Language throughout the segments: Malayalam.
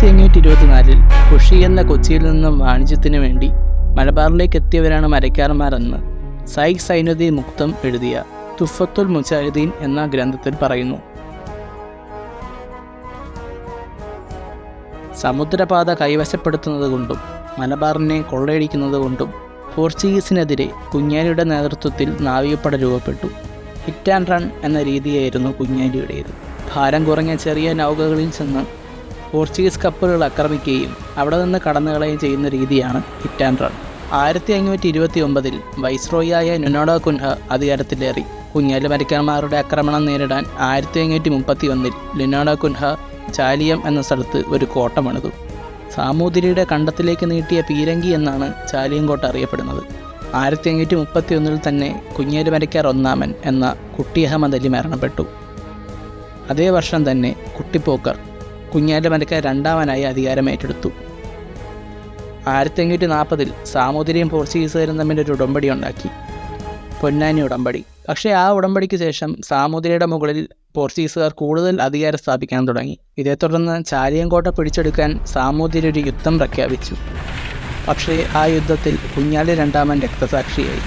1524 ഖുഷി എന്ന കൊച്ചിയിൽ നിന്നും വാണിജ്യത്തിനു വേണ്ടി മലബാറിലേക്ക് എത്തിയവരാണ് മരക്കാരന്മാരെന്ന് സയ്യിദ് സൈനുദ്ദീൻ മുക്തം എഴുതിയ തുഫത്തുൽ മുജാഹിദീൻ എന്ന ഗ്രന്ഥത്തിൽ പറയുന്നു. സമുദ്രപാത കൈവശപ്പെടുത്തുന്നതുകൊണ്ടും മലബാറിനെ കൊള്ളയടിക്കുന്നതുകൊണ്ടും പോർച്ചുഗീസിനെതിരെ കുഞ്ഞാലിയുടെ നേതൃത്വത്തിൽ നാവികപ്പട രൂപപ്പെട്ടു. ഹിറ്റ് ആൻഡ് റൺ എന്ന രീതിയായിരുന്നു കുഞ്ഞാലിയുടേത്. ഭാരം കുറഞ്ഞ ചെറിയ നൗകകളിൽ ചെന്ന് പോർച്ചുഗീസ് കപ്പലുകൾ ആക്രമിക്കുകയും അവിടെ നിന്ന് കടന്നുകളയുകയും ചെയ്യുന്ന രീതിയാണ് hit and run. 1529 വൈസ്രോയിയായ നുനോഡോ Cunha അധികാരത്തിലേറി. Kunjali മരക്കാന്മാരുടെ ആക്രമണം നേരിടാൻ 1531 ലുനോഡോ കുൻഹ ചാലിയം എന്ന സ്ഥലത്ത് ഒരു കോട്ട പണിതു. സാമൂതിരിയുടെ കണ്ടത്തിലേക്ക് നീട്ടിയ പീരങ്കി എന്നാണ് ചാലിയം കോട്ട അറിയപ്പെടുന്നത്. 1531 തന്നെ കുഞ്ഞാലി മരക്കാർ ഒന്നാമൻ എന്ന കുട്ടി അഹമ്മദ് അലി മരണപ്പെട്ടു. അതേ വർഷം തന്നെ കുട്ടിപ്പോക്കർ കുഞ്ഞാലി മരക്കാർ രണ്ടാമനായി അധികാരമേറ്റെടുത്തു. 1540 സാമൂതിരിയും പോർച്ചുഗീസുകാരും തമ്മിൽ ഒരു ഉടമ്പടി ഉണ്ടാക്കി, പൊന്നാനി ഉടമ്പടി. പക്ഷേ ആ ഉടമ്പടിക്ക് ശേഷം സാമൂതിരിയുടെ മുകളിൽ പോർച്ചുഗീസുകാർ കൂടുതൽ അധികാരം സ്ഥാപിക്കാൻ തുടങ്ങി. ഇതേ തുടർന്ന് ചാലിയൻകോട്ട പിടിച്ചെടുക്കാൻ സാമൂതിരി ഒരു യുദ്ധം പ്രഖ്യാപിച്ചു. പക്ഷേ ആ യുദ്ധത്തിൽ കുഞ്ഞാലി രണ്ടാമൻ രക്തസാക്ഷിയായി.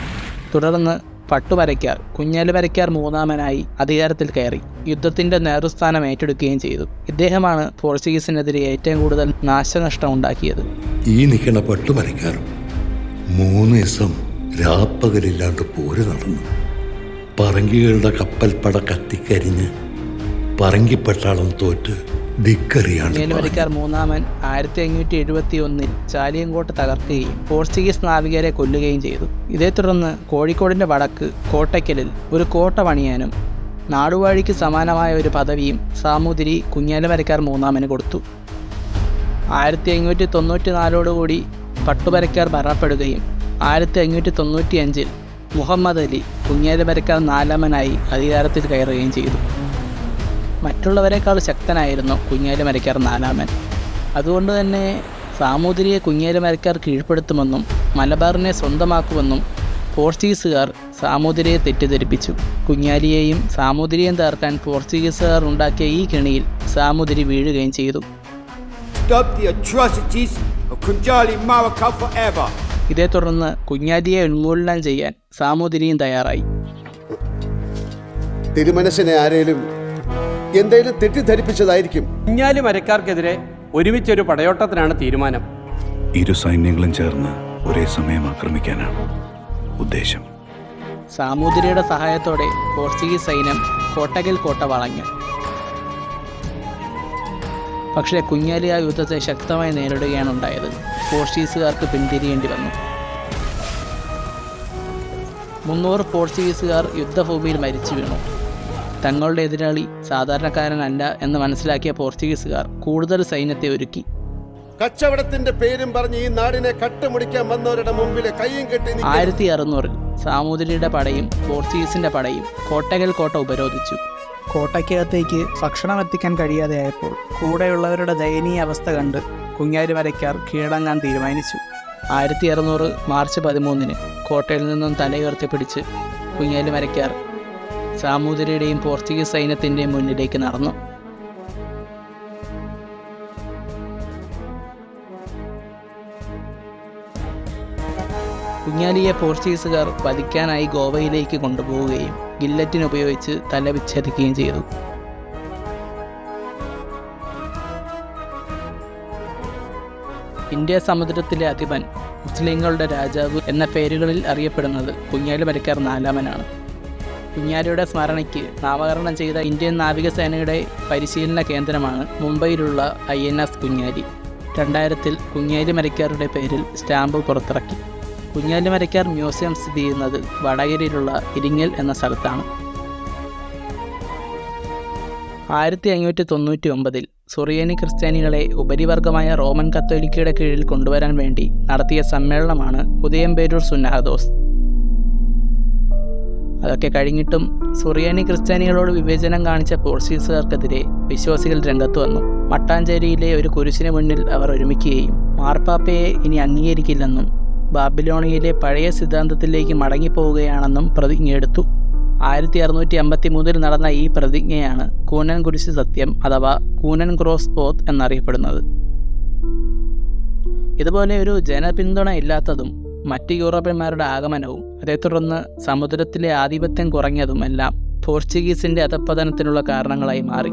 തുടർന്ന് പട്ടുമരയ്ക്കാർ കുഞ്ഞാലി മരയ്ക്കാർ മൂന്നാമനായി അധികാരത്തിൽ കയറി യുദ്ധത്തിൻ്റെ നേതൃസ്ഥാനം ഏറ്റെടുക്കുകയും ചെയ്തു. ഇദ്ദേഹമാണ് പോർച്ചുഗീസിനെതിരെ ഏറ്റവും കൂടുതൽ നാശനഷ്ടം ഉണ്ടാക്കിയത്. ഈ നിൽക്കുന്ന പട്ടുമരയ്ക്കാർ 3 ദിവസം രാപ്പകലില്ലാണ്ട് പോര് നടന്നു. പറങ്കികളുടെ കപ്പൽപ്പട കത്തിക്കരിഞ്ഞ് പറങ്കിപ്പട്ടാളം തോറ്റ് കുഞ്ഞാലിമരയ്ക്കാർ മൂന്നാമൻ 1571 ചാലിയൻകോട്ട തകർക്കുകയും പോർച്ചുഗീസ് നാവികരെ കൊല്ലുകയും ചെയ്തു. ഇതേ തുടർന്ന് കോഴിക്കോടിൻ്റെ വടക്ക് കോട്ടയ്ക്കലിൽ ഒരു കോട്ട പണിയാനും നാടുവാഴിക്ക് സമാനമായ ഒരു പദവിയും സാമൂതിരി കുഞ്ഞാലിമരയ്ക്കാർ മൂന്നാമന് കൊടുത്തു. 1594 പട്ടുമരയ്ക്കാർ മരണപ്പെടുകയും 1595 മുഹമ്മദ് അലി കുഞ്ഞാലിമരയ്ക്കാർ നാലാമനായി അധികാരത്തിൽ കയറുകയും ചെയ്തു. മറ്റുള്ളവരെക്കാൾ ശക്തനായിരുന്നു കുഞ്ഞാലി മരയ്ക്കാർ നാലാമൻ. അതുകൊണ്ട് തന്നെ സാമൂതിരിയെ കുഞ്ഞാലി മരയ്ക്കാർ കീഴ്പ്പെടുത്തുമെന്നും മലബാറിനെ സ്വന്തമാക്കുമെന്നും പോർച്ചുഗീസുകാർ സാമൂതിരിയെ തെറ്റിദ്ധരിപ്പിച്ചു. കുഞ്ഞാലിയെയും സാമൂതിരിയെയും തകർക്കാൻ പോർച്ചുഗീസുകാർ ഉണ്ടാക്കിയ ഈ കെണിയിൽ സാമൂതിരി വീഴുകയും ചെയ്തു. ഇതേ തുടർന്ന് കുഞ്ഞാലിയെ ഉന്മൂലനം ചെയ്യാൻ സാമൂതിരിയും തയ്യാറായി. തിരുമനസിനെ ആരേലും എന്തെങ്കിലും തെറ്റിദ്ധരിപ്പിച്ചതായിരിക്കും. കുഞ്ഞാലി മരക്കാർക്കെതിരെ ഒരുമിച്ചൊരു പടയോട്ടത്തിനാണ് തീരുമാനം. ഇരു സൈന്യങ്ങളും ചേർന്ന് ഒരേ സമയം ആക്രമിക്കാനാണ് ഉദ്ദേശം. സാമൂതിരിയുടെ സഹായത്തോടെ പോർച്ചുഗീസ് സൈന്യം കോട്ടയ്ക്കൽ കോട്ട വളഞ്ഞു. പക്ഷേ കുഞ്ഞാലി ആ യുദ്ധത്തെ ശക്തമായി നേരിടുകയാണ് ഉണ്ടായത്. പോർച്ചുഗീസുകാർക്ക് പിന്തിരിയേണ്ടി വന്നു. 300 പോർച്ചുഗീസുകാർ യുദ്ധഭൂമിയിൽ മരിച്ചു വീണു. തങ്ങളുടെ എതിരാളി സാധാരണക്കാരനല്ല എന്ന് മനസ്സിലാക്കിയ പോർച്ചുഗീസുകാർ കൂടുതൽ സൈന്യത്തെ ഒരുക്കി. കച്ചവടത്തിന്റെ പേരും പറഞ്ഞ് ഈ നാടിനെ കട്ടുമുടിക്കാൻ വന്നവരുടെ മുമ്പിൽ കയ്യും കെട്ടി 1600 സാമൂതിരിയുടെ പടയും പോർച്ചുഗീസിന്റെ പടയും കോട്ടയ്ക്കൽ കോട്ട ഉപരോധിച്ചു. കോട്ടയ്ക്കകത്തേക്ക് ഭക്ഷണം എത്തിക്കാൻ കഴിയാതെയായപ്പോൾ കൂടെയുള്ളവരുടെ ദയനീയ അവസ്ഥ കണ്ട് കുഞ്ഞാലി മരയ്ക്കാർ കീഴടങ്ങാൻ തീരുമാനിച്ചു. 1600 മാർച്ച് 13 കോട്ടയിൽ നിന്നും തലയുയർത്തിപ്പിടിച്ച് കുഞ്ഞാലി മരയ്ക്കാർ സാമൂതിരിയുടെയും പോർച്ചുഗീസ് സൈന്യത്തിൻ്റെയും മുന്നിലേക്ക് നടന്നു. കുഞ്ഞാലിയെ പോർച്ചുഗീസുകാർ വധിക്കാനായി ഗോവയിലേക്ക് കൊണ്ടുപോവുകയും ഗില്ലറ്റിൻ ഉപയോഗിച്ച് തല വിച്ഛേദിക്കുകയും ചെയ്തു. ഇന്ത്യ സമുദ്രത്തിലെ അധിപൻ, മുസ്ലിങ്ങളുടെ രാജാവ് എന്ന പേരുകളിൽ അറിയപ്പെടുന്നത് കുഞ്ഞാലി മരയ്ക്കാർ നാലാമനാണ്. കുഞ്ഞാലിയുടെ സ്മരണയ്ക്ക് നാമകരണം ചെയ്ത ഇന്ത്യൻ നാവികസേനയുടെ പരിശീലന കേന്ദ്രമാണ് മുംബൈയിലുള്ള INS കുഞ്ഞാലി. 2000 കുഞ്ഞാലി മരയ്ക്കാരുടെ പേരിൽ സ്റ്റാമ്പ് പുറത്തിറക്കി. കുഞ്ഞാലി മരയ്ക്കാർ മ്യൂസിയം സ്ഥിതി ചെയ്യുന്നത് വടകരയിലുള്ള ഇരിങ്ങൽ എന്ന സ്ഥലത്താണ്. 1599 സുറിയാനി ക്രിസ്ത്യാനികളെ ഉപരിവർഗമായ റോമൻ കത്തോലിക്കയുടെ കീഴിൽ കൊണ്ടുവരാൻ വേണ്ടി നടത്തിയ സമ്മേളനമാണ് ഉദയംപേരൂർ സുന്നാഹദോസ്. അതൊക്കെ കഴിഞ്ഞിട്ടും സുറിയാനി ക്രിസ്ത്യാനികളോട് വിവേചനം കാണിച്ച പോർച്ചുഗീസുകാർക്കെതിരെ വിശ്വാസികൾ രംഗത്ത് വന്നു. മട്ടാഞ്ചേരിയിലെ ഒരു കുരിശിന് മുന്നിൽ അവർ ഒരുമിക്കുകയും മാർപ്പാപ്പയെ ഇനി അംഗീകരിക്കില്ലെന്നും ബാബിലോണിയയിലെ പഴയ സിദ്ധാന്തത്തിലേക്ക് മടങ്ങിപ്പോവുകയാണെന്നും പ്രതിജ്ഞയെടുത്തു. 1653 നടന്ന ഈ പ്രതിജ്ഞയാണ് കൂനൻ കുരിശ് സത്യം അഥവാ കൂനൻ ക്രോസ് ഓത്ത് എന്നറിയപ്പെടുന്നത്. ഇതുപോലെ ഒരു ജനപിന്തുണ ഇല്ലാത്തതും മറ്റ് യൂറോപ്യന്മാരുടെ ആഗമനവും അതേ തുടർന്ന് സമുദ്രത്തിലെ ആധിപത്യം കുറഞ്ഞതുമെല്ലാം പോർച്ചുഗീസിൻ്റെ അധപ്പതനത്തിനുള്ള കാരണങ്ങളായി മാറി.